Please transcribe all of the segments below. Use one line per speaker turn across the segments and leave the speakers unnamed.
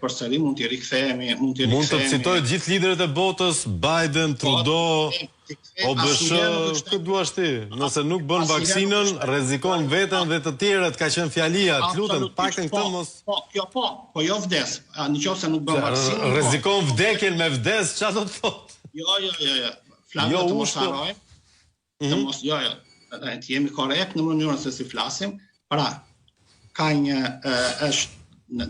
përsëri mund t'i rikthehemi,
Mund të citoj gjithë liderët e botës, Biden, Trudeau, OBSH, këtë duash ti. Nëse nuk bën vaksinën, rrezikon veten dhe të tjerët, ka qenë fjalia, të lutem, paktën këtë mos.
Po jo vdes. Nëse nuk bën vaksinën,
rrezikon vdekjen me vdes, çfarë do të thotë?
Jo. Flamë të mos harrojmë. Të mos, jo. Të jemi korrekt në mënyrën se si flasim. Pra, ka është në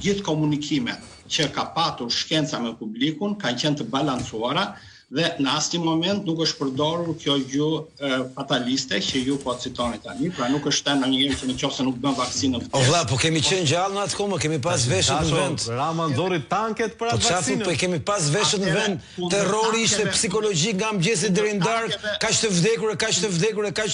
gjithë komunikimet që ka patur shkenca me publikun kanë qenë të balancuara dhe në asnjë moment nuk është përdorur kjo gjuhë fataliste që ju po citoni tani, pra nuk është thënë ndonjëherë që nëse nuk bën vaksinën.
O vlla, po kemi qenë gjallë në atë kohë, kemi pas veshët në vend.
Rama nxorri tanket për atë vaksinë.
Po kemi pas veshët në vend. Terrori ishte psikologjik nga mëngjesi deri në darkë, kaq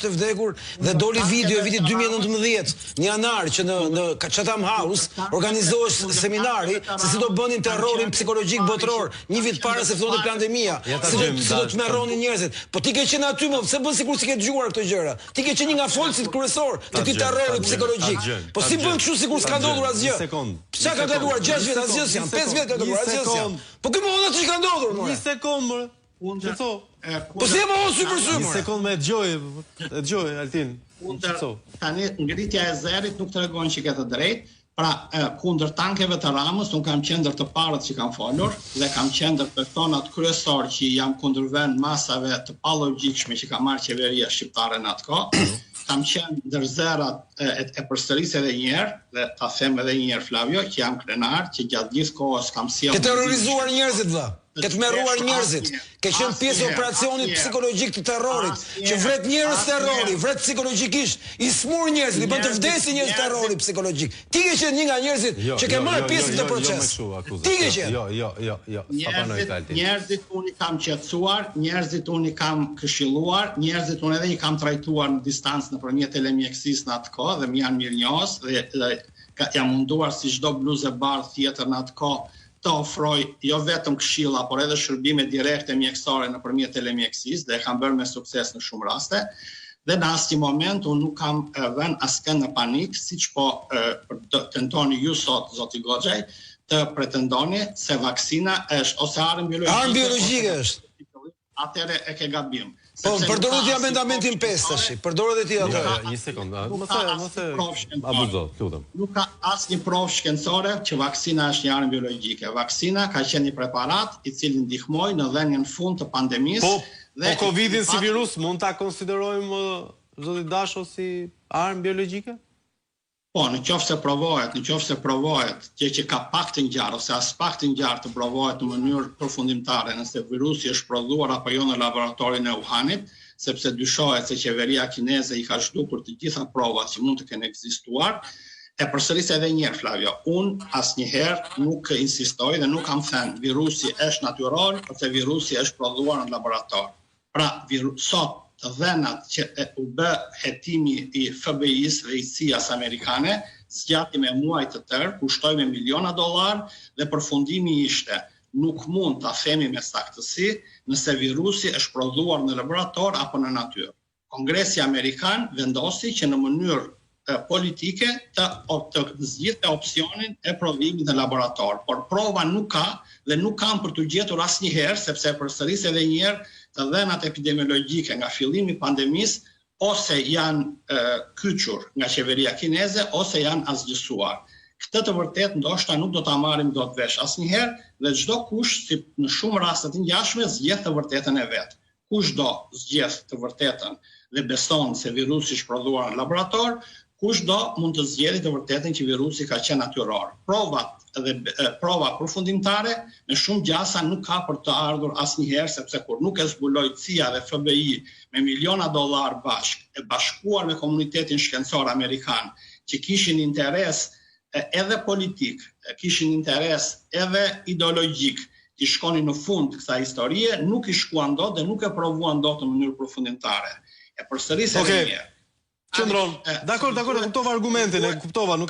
të vdekur dhe doli video viti 2019 në janar që në Chatham House organizohej seminari se si do bënin terrorin psikologjik botëror një vit para se fillonte pandemia. Si do të merronin njerëzit. Po ti ke qenë aty më, pse bën sikur si ke dëgjuar këto gjëra? Ti ke qenë një nga folësit kryesor të këtij terrori psikologjik. Po si bën kështu sikur s'ka ndodhur asgjë? Çka ka kaluar 6 vjet asgjë s'janë, 5 vjet ka kaluar asgjë s'janë. Po kë më vonë ç'i ka ndodhur më?
1 sekond më.
Po si më vonë super.
1 sekond me dëgjoj Altin.
Tani ngritja e zerit nuk tregon që ke të drejtë. Pra, kundër tankeve të Ramës, unë kam qendër të parët që kam folur dhe kam qendër personat kryesor që jam kundërvend masave të palogjikshme që ka marrë qeveria shqiptare në atë kohë. Kam qenë ndër zerat e përsërisë edhe një herë dhe ta them edhe një herë Flavio që jam krenar që gjatë gjithë kohës kam sjellë.
Ke terrorizuar njerëzit vëlla. Ke të merruar njerëzit. Ke qenë pjesë e operacionit psikologjik të terrorit, që vret njerëz terrori, vret psikologjikisht, i smur njerëzit, i bën të vdesin njerëz terrori psikologjik. Ti ke qenë një nga njerëzit që ke marrë pjesë në këtë proces. Ti ke qenë.
Jo.
Njerëzit unë i kam qetësuar, njerëzit unë i kam këshilluar, njerëzit unë edhe i kam trajtuar në distancë nëpërmjet telemjekësisë në atë kohë dhe më janë mirënjohës dhe jam munduar si çdo bluzë bardhë tjetër në atë kohë të ofroj jo vetëm këshilla, por edhe shërbime direkte mjekësore nëpërmjet telemjekësisë dhe e kam bërë me sukses në shumë raste. Dhe në asnjë moment unë nuk kam vënë askënd në panik, siç po tentoni ju sot, zoti Goxhaj, të pretendoni se vaksina është ose armë biologjike.
Armë biologjike është.
Atëre e ke gabim.
Po, përdoro ti amendamentin 5 tash. Përdoro edhe ti atë.
Një sekond. Mos abuzo, lutem.
Nuk ka asnjë provë shkencore që vaksina është një armë biologjike. Vaksina ka qenë një preparat i cili ndihmoi në dhënien fund të pandemisë.
Po Covidin si virus mund ta konsiderojmë zoti Dasho si armë biologjike?
Po, në qoftë se provohet që ka pak të ngjarë ose as pak të ngjarë të provohet në mënyrë përfundimtare nëse virusi është prodhuar apo jo në laboratorin e Wuhanit, sepse dyshohet se qeveria kineze i ka zhdukur të gjitha provat që mund të kenë ekzistuar. E përsëris edhe një herë Flavio, unë asnjëherë nuk insistoj dhe nuk kam thënë virusi është natyral ose virusi është prodhuar në laborator. Pra, sot të dhenat që u bë hetimi i FBI-s dhe i CIA-s amerikane, zgjati me muaj të tërë, kushtoi me miliona dollar dhe përfundimi ishte nuk mund ta themi me saktësi nëse virusi është prodhuar në laborator apo në natyrë. Kongresi Amerikan vendosi që në mënyrë politike të zgjidhte opsionin e prodhimit në laborator, por prova nuk ka dhe nuk kanë për të gjetur asnjëherë, sepse përsëris edhe një herë të dhenat epidemiologjike nga fillimi i pandemisë ose janë kyçur nga qeveria kineze ose janë asgjësuar. Këtë të vërtet ndoshta nuk do ta marrim dot vesh asnjëherë dhe çdo kush si në shumë raste të ngjashme zgjedh të vërtetën e vet. Kushdo zgjedh të vërtetën dhe beson se virusi është prodhuar në laborator, kushdo mund të zgjedhë të vërtetën që virusi ka qenë natyror. Prova përfundimtare me shumë gjasa nuk ka për të ardhur asnjëherë, sepse kur nuk e zbuloi CIA dhe FBI me miliona dollar e bashkuar me komunitetin shkencor amerikan, që kishin interes edhe politik, kishin interes edhe ideologjik, që shkonin në fund kësaj historie, nuk i shkuan dot dhe nuk e provuan dot në mënyrë përfundimtare. E përsëris edhe një herë.
Qëndron. Dakor, kuptova argumentin, e kuptova, nuk